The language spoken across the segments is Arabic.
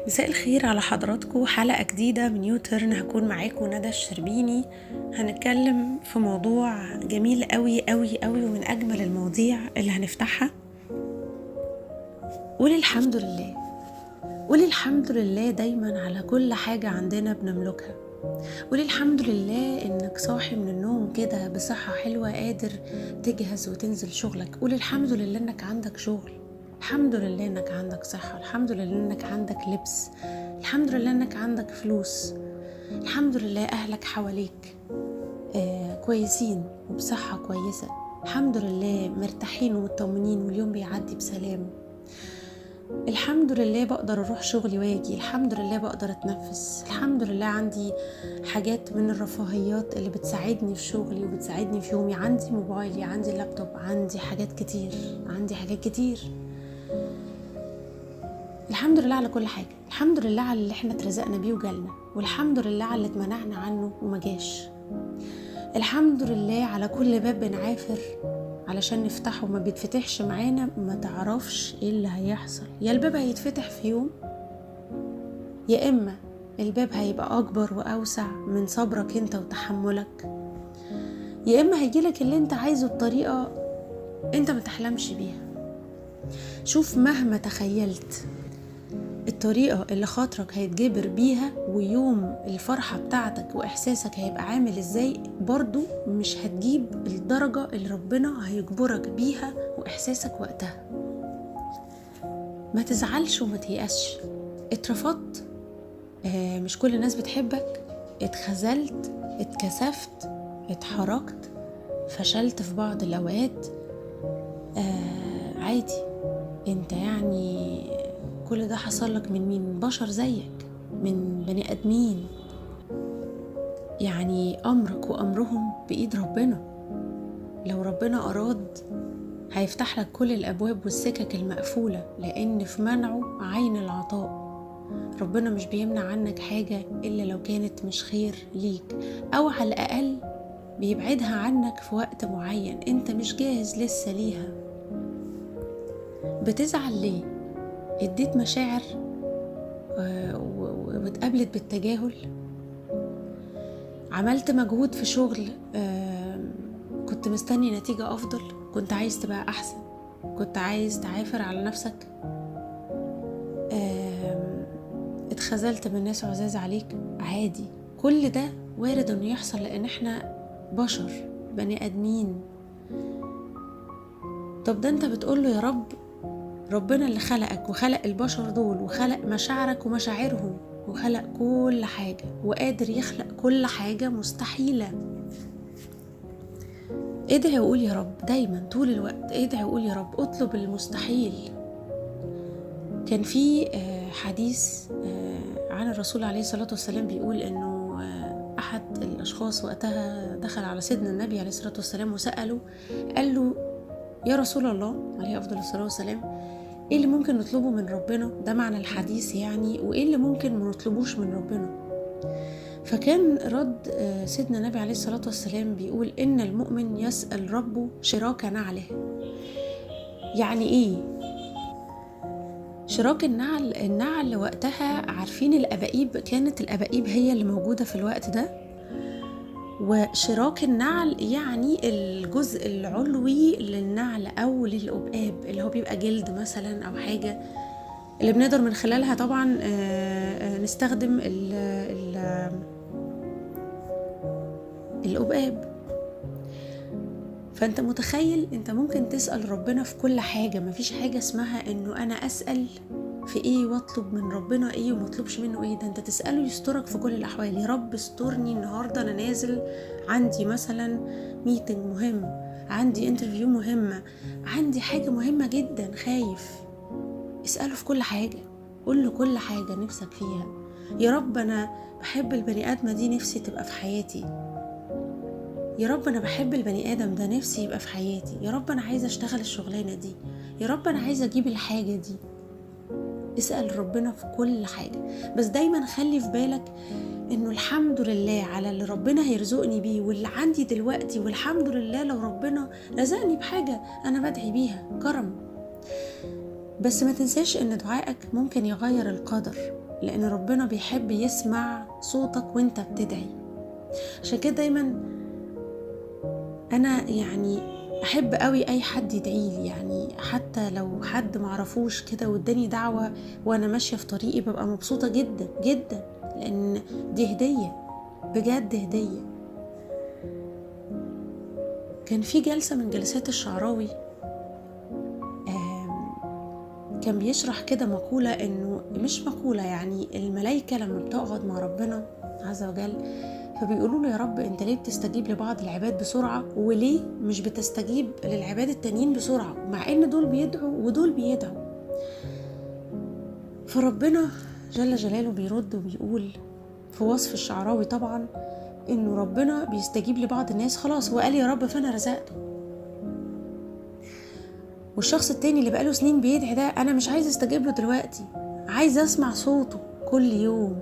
مساء الخير على حضراتكم. حلقة جديدة من يوترن. هكون معاكم ندى الشربيني. هنتكلم في موضوع جميل قوي قوي قوي ومن أجمل المواضيع اللي هنفتحها. قولي الحمد لله. قولي الحمد لله دايما على كل حاجة عندنا بنملكها. قولي الحمد لله انك صاحي من النوم كده بصحة حلوة قادر تجهز وتنزل شغلك. قولي الحمد لله انك عندك شغل. الحمد لله انك عندك صحة. الحمد لله انك عندك لبس. الحمد لله انك عندك فلوس. الحمد لله اهلك حواليك كويسين وبصحة كويسة. الحمد لله مرتاحين ومطمنين واليوم بيعدي بسلام. الحمد لله بقدر اروح شغلي واجي. الحمد لله بقدر اتنفس. الحمد لله عندي حاجات من الرفاهيات اللي بتساعدني في شغلي وبتساعدني في يومي. عندي موبايلي، عندي اللابتوب، عندي حاجات كتير. الحمد لله على كل حاجة. الحمد لله على اللي احنا اترزقنا بيه وجالنا، والحمد لله على اللي اتمنعنا عنه ومجاش. الحمد لله على كل باب بنعافر علشان نفتحه ما بيتفتحش معانا. ما تعرفش ايه اللي هيحصل. يا الباب هيتفتح في يوم، يا اما الباب هيبقى اكبر واوسع من صبرك انت وتحملك، يا اما هيجيلك اللي انت عايزه بطريقة انت ما تحلمش بيها. شوف، مهما تخيلت الطريقة اللي خاطرك هيتجبر بيها ويوم الفرحة بتاعتك وإحساسك هيبقى عامل إزاي، برضو مش هتجيب الدرجة اللي ربنا هيجبرك بيها وإحساسك وقتها. ما تزعلش وما تيأسش. اترفضت، مش كل الناس بتحبك، اتخذلت، اتكسفت، اتحركت، فشلت في بعض الأوقات، عادي. انت يعني كل ده حصل لك من مين؟ بشر زيك، من بني آدمين. يعني أمرك وأمرهم بإيد ربنا. لو ربنا أراد هيفتح لك كل الأبواب والسكك المقفولة، لأن في منعه عين العطاء. ربنا مش بيمنع عنك حاجة إلا لو كانت مش خير ليك، أو على الأقل بيبعدها عنك في وقت معين انت مش جاهز لسه ليها. بتزعل ليه؟ اديت مشاعر واتقابلت بالتجاهل. عملت مجهود في شغل، كنت مستني نتيجة أفضل، كنت عايز تبقى أحسن، كنت عايز تعافر على نفسك. اتخذلت من ناس عزاز عليك، عادي. كل ده وارد انه يحصل، لأن احنا بشر بني آدمين. طب ده انت بتقوله يا رب، ربنا اللي خلقك وخلق البشر دول وخلق مشاعرك ومشاعرهم وخلق كل حاجة وقادر يخلق كل حاجة مستحيلة. ادعي وقول يا رب دايما طول الوقت. ادعي وقول يا رب، اطلب المستحيل. كان في حديث عن الرسول عليه الصلاة والسلام بيقول انه احد الاشخاص وقتها دخل على سيدنا النبي عليه الصلاة والسلام وسأله، قال له: يا رسول الله عليه افضل الصلاة والسلام، ايه اللي ممكن نطلبه من ربنا؟ ده معنى الحديث يعني. وايه اللي ممكن ما نطلبوش من ربنا؟ فكان رد سيدنا النبي عليه الصلاة والسلام بيقول: ان المؤمن يسأل ربه شراك نعله. يعني ايه شراك النعل؟ النعل وقتها عارفين الأبائيب، كانت الأبائيب هي اللي موجودة في الوقت ده. وشراك النعل يعني الجزء العلوي للنعل أو للأبقاب، اللي هو بيبقى جلد مثلا أو حاجة اللي بنقدر من خلالها طبعا نستخدم الأبقاب. فأنت متخيل أنت ممكن تسأل ربنا في كل حاجة. مفيش حاجة اسمها أنه أنا أسأل في إيه واطلب من ربنا إيه ومطلبش منه إيه. ده أنت تسأله يسترك في كل الأحوال. يا رب استرني النهاردة، أنا نازل عندي مثلا ميتنج مهم، عندي انترفيو مهمة، عندي حاجة مهمة جدا، خايف. اسأله في كل حاجة، قول له كل حاجة نفسك فيها. يا رب أنا بحب البني آدمة دي، نفسي تبقى في حياتي. يا رب أنا بحب البني آدم ده، نفسي يبقى في حياتي. يا رب أنا عايزة أشتغل الشغلانة دي. يا رب أنا عايزة أجيب الحاجة دي. اسأل ربنا في كل حاجة، بس دايما خلي في بالك إنه الحمد لله على اللي ربنا هيرزقني بيه واللي عندي دلوقتي، والحمد لله لو ربنا رزقني بحاجة أنا بدعي بيها كرم. بس ما تنساش إن دعائك ممكن يغير القدر، لأن ربنا بيحب يسمع صوتك وانت بتدعي. عشان كده دايما أنا يعني أحب قوي أي حد يدعيلي، يعني حتى لو حد معرفوش كده واداني دعوة وأنا ماشية في طريقي ببقى مبسوطة جدا جدا، لأن دي هدية، بجد هدية. كان في جلسة من جلسات الشعراوي كان بيشرح كده مقولة، إنه مش مقولة، يعني الملايكة لما بتقعد مع ربنا عز وجل فبيقولوا له يا رب انت ليه بتستجيب لبعض العباد بسرعة وليه مش بتستجيب للعباد التانيين بسرعة، مع ان دول بيدعوا ودول بيدعوا. فربنا جل جلاله بيرد وبيقول في وصف الشعراوي طبعا انه ربنا بيستجيب لبعض الناس، خلاص هو قال يا رب فانا رزقته. والشخص التاني اللي بقاله سنين بيدعي ده انا مش عايز استجيب له دلوقتي، عايز اسمع صوته كل يوم،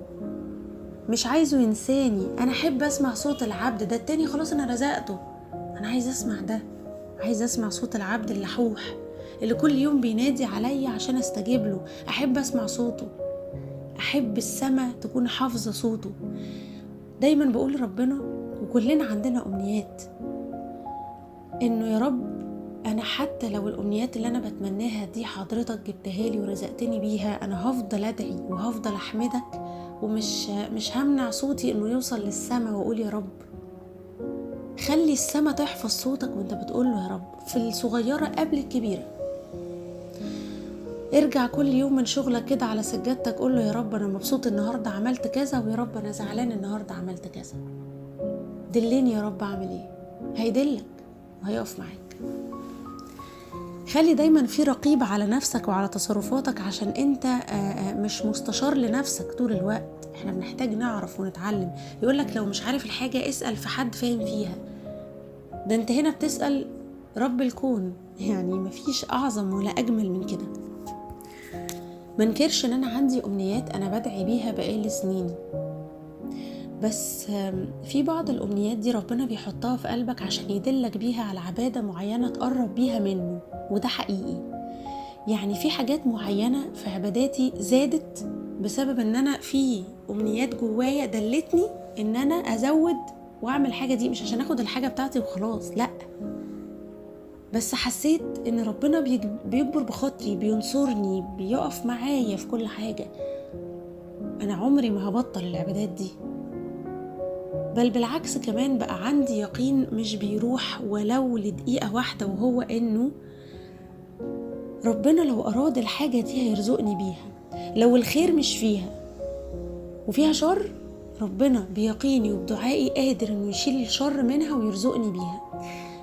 مش عايزه ينساني، انا احب اسمع صوت العبد ده. التاني خلاص انا رزقته، انا عايز اسمع ده، عايز اسمع صوت العبد اللحوح اللي كل يوم بينادي عليا عشان استجيب له، احب اسمع صوته، احب السما تكون حافظة صوته. دايما بقول لربنا وكلنا عندنا امنيات، انه يا رب انا حتى لو الامنيات اللي انا بتمناها دي حضرتك جبتها لي ورزقتني بيها، انا هفضل ادعي وهفضل احمدك، ومش همنع صوتي انه يوصل للسما واقول يا رب. خلي السما تحفظ صوتك وانت بتقول له يا رب، في الصغيرة قبل الكبيرة. ارجع كل يوم من شغلك كده على سجادتك قول له يا رب انا مبسوط النهاردة عملت كذا، ويا رب انا زعلان النهاردة عملت كذا، دلني يا رب اعمل ايه، هيدلك وهيقف معاك. خلي دايما في رقيب على نفسك وعلى تصرفاتك، عشان انت مش مستشار لنفسك طول الوقت. احنا بنحتاج نعرف ونتعلم. يقولك لو مش عارف الحاجة اسأل في حد فاهم فيها، ده انت هنا بتسأل رب الكون، يعني مفيش اعظم ولا اجمل من كده. منكرش ان انا عندي امنيات انا بدعي بيها بقالي سنين، بس في بعض الامنيات دي ربنا بيحطها في قلبك عشان يدلك بيها على عبادة معينة تقرب بيها منه، وده حقيقي. يعني في حاجات معينة في عباداتي زادت بسبب ان انا في امنيات جوايا دلتني ان انا ازود واعمل حاجة دي، مش عشان اخد الحاجة بتاعتي وخلاص، لا، بس حسيت ان ربنا بيجبر بخاطري، بينصرني، بيقف معايا في كل حاجة. انا عمري ما هبطل العبادات دي، بل بالعكس كمان بقى عندي يقين مش بيروح ولو لدقيقة واحدة، وهو انه ربنا لو اراد الحاجة دي هيرزقني بيها. لو الخير مش فيها وفيها شر، ربنا بيقيني وبدعائي قادر انه يشيل الشر منها ويرزقني بيها.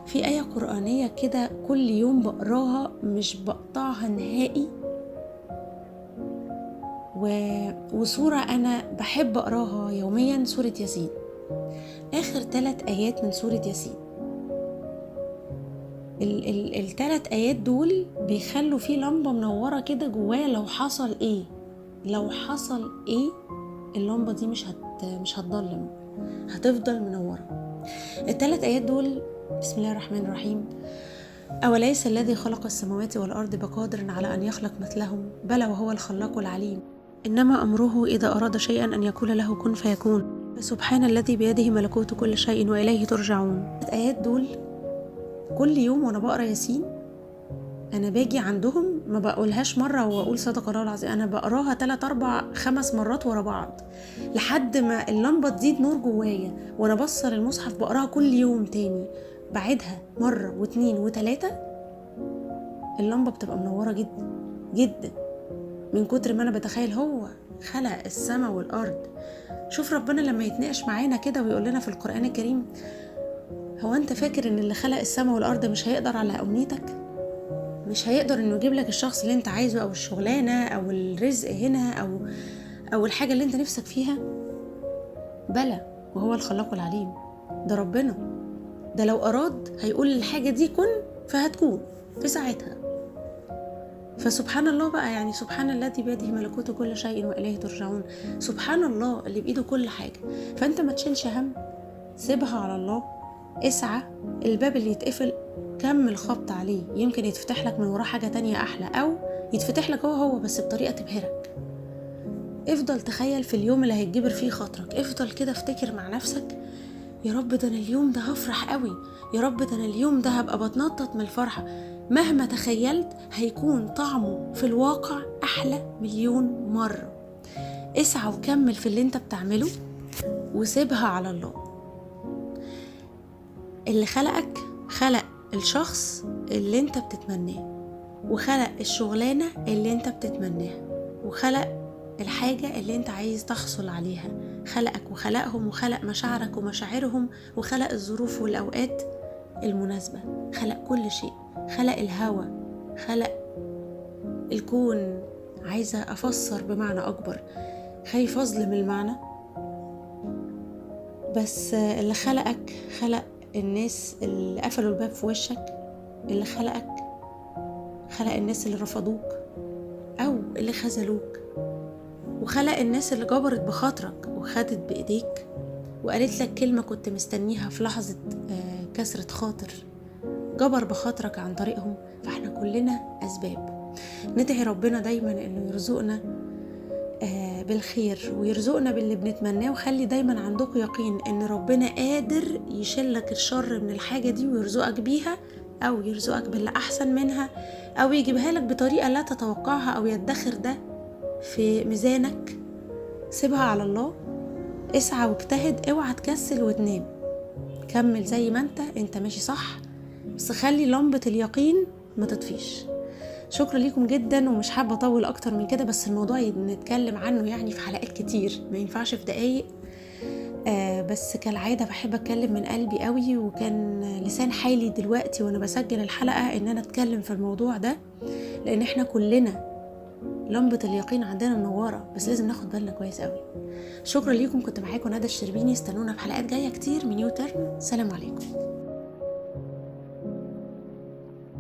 في آية قرآنية كده كل يوم بقراها مش بقطعها نهائي، وسورة أنا بحب أقراها يوميا، سورة ياسين، آخر 3 آيات من سورة ياسين. ال3 آيات دول بيخلوا فيه لمبة منورة كده جوايا، لو حصل إيه، لو حصل إيه اللمبة دي مش هتضلم، هتفضل منورة. ال3 آيات دول بسم الله الرحمن الرحيم: أوليس الذي خلق السماوات والأرض بقادر على أن يخلق مثلهم، بلى وهو الخلاق العليم، إنما أمره إذا أراد شيئا أن يقول له كن فيكون، فسبحان الذي بيده ملكوت كل شيء وإليه ترجعون. الآيات دول كل يوم وأنا بقرأ ياسين أنا باجي عندهم ما بقولهاش مرة وأقول صدق الله العظيم، أنا بقراها 3 4 5 مرات ورا بعض لحد ما اللمبة تزيد نور جوايا، وأنا بصر المصحف بقراها كل يوم تاني، بعدها مرة و2 و3، اللمبة بتبقى منورة جدا جدا من كتر ما أنا بتخيل هو خلق السماء والأرض. شوف ربنا لما يتناقش معانا كده ويقول لنا في القرآن الكريم: هو أنت فاكر إن اللي خلق السماء والأرض مش هيقدر على أمنيتك؟ مش هيقدر إنه يجيب لك الشخص اللي أنت عايزه، أو الشغلانة، أو الرزق هنا، أو الحاجة اللي أنت نفسك فيها؟ بلى وهو الخلاق العليم، ده ربنا، ده لو أراد هيقول الحاجة دي كن فهتكون في ساعتها. فسبحان الله بقى، يعني سبحان الذي بيده ملكوت كل شيء وإليه ترجعون. سبحان الله اللي بإيده كل حاجة. فأنت ما تشيلش هم، سيبها على الله، اسعى. الباب اللي يتقفل كمل خبط عليه، يمكن يتفتح لك من وراه حاجة تانية أحلى، أو يتفتح لك هو بس بطريقة تبهرك. افضل تخيل في اليوم اللي هيتجبر فيه خاطرك، افضل كده افتكر مع نفسك يا رب ده انا اليوم ده هفرح قوي، يا رب ده انا اليوم ده هبقى بتنطط من الفرحة. مهما تخيلت هيكون طعمه في الواقع احلى مليون مرة. اسعى وكمل في اللي انت بتعمله وسيبها على الله. اللي خلقك خلق الشخص اللي انت بتتمناه، وخلق الشغلانة اللي انت بتتمناها، وخلق الحاجة اللي انت عايز تحصل عليها. خلقك وخلقهم، وخلق مشاعرك ومشاعرهم، وخلق الظروف والأوقات المناسبة، خلق كل شيء، خلق الهوى، خلق الكون. عايزة أفسر بمعنى أكبر، خايف أظلم المعنى، بس اللي خلقك خلق الناس اللي قفلوا الباب في وشك، اللي خلقك خلق الناس اللي رفضوك أو اللي خذلوك، وخلق الناس اللي جبرت بخاطرك وخدت بإيديك وقالت لك كلمة كنت مستنيها في لحظة كسرة خاطر، جبر بخاطرك عن طريقهم. فاحنا كلنا أسباب. ندعي ربنا دايما إنه يرزقنا بالخير ويرزقنا باللي بنتمناه، وخلي دايما عندكم يقين إن ربنا قادر يشلك الشر من الحاجة دي ويرزقك بيها، أو يرزقك باللي أحسن منها، أو يجيبها لك بطريقة لا تتوقعها، أو يدخر ده في ميزانك. سيبها على الله، اسعى واجتهد، اوعى تكسل وتنام، كمل زي ما انت ماشي صح، بس خلي لمبة اليقين ما تطفيش. شكرا ليكم جدا، ومش حابة اطول اكتر من كده، بس الموضوع نتكلم عنه يعني في حلقات كتير، ما ينفعش في دقايق. بس كالعادة بحب اتكلم من قلبي قوي، وكان لسان حالي دلوقتي وانا بسجل الحلقة ان انا اتكلم في الموضوع ده، لان احنا كلنا لمبة اليقين عندنا منورة، بس لازم ناخد بالنا كويس قوي. شكرا ليكم، كنت معاكم ندى الشربيني، استنونا في حلقات جاية كتير من يوترن. سلام عليكم.